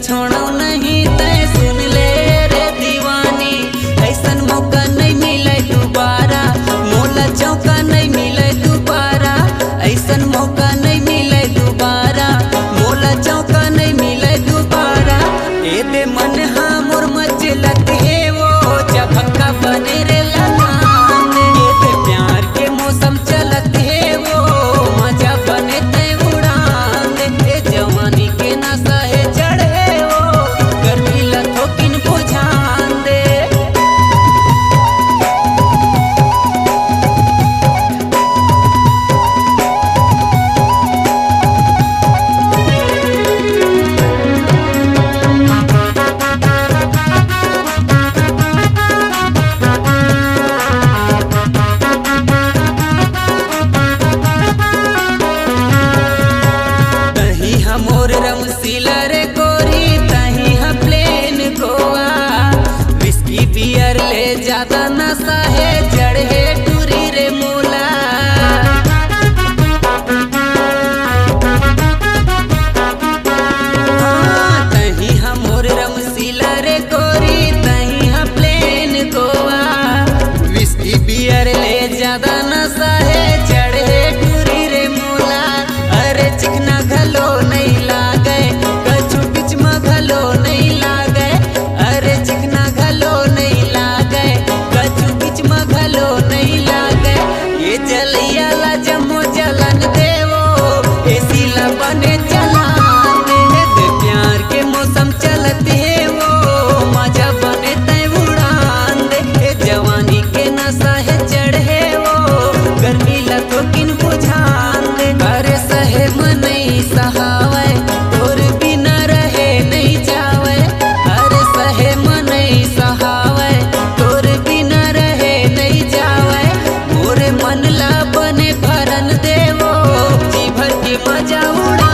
छोड़ो नहीं तय सुन ले रे दीवानी, ऐसन मौका नहीं मिले दोबारा, मोला चौका नहीं मिले दोबारा, ऐसन मौका नहीं मिले दोबारा, मोला चौका नहीं मिले दोबारा। ए दे मन हाँ मोर मचलत है वो झपका बने रे लगान, ए दे प्यार के मौसम चलत है वो मजा बने ते उड़ान, ए जवानी के नशा है चढ़े वो गर्मी लथो किन बुझान दे। मोर रमसीला रे गोरी तही हा प्लेन गोवा, विस्की बियर ले ज्यादा नशा है चढ़े टूरी रे मोला। तही हा मोर रमसीला रे गोरी तही हा प्लेन गोवा, विस्की बियर ले ज्यादा नशा है चढ़े टूरी रे मोला। अरे चिकना घलो नहीं लागे कछु बीच में घलो नहीं लागे, अरे चिकना घलो नहीं लागे कछु बीच में घलो नहीं लागे। ये जलिया ला जमो जलन देवो ऐसी ला बने चलान दे, प्यार के मौसम चलते है वो मजा बने तय उड़ान दे, जवानी के नशा है चढ़े वो गर्मी लथो किन बुझान दे। अरे सहे नहीं सहावे तोर बिना रहे नहीं जावे, अरे सहे नहीं सहावे तोर बिना रहे नहीं जावे, मोरे मन ला बने भरन देवो जी भर के मजा उड़ा।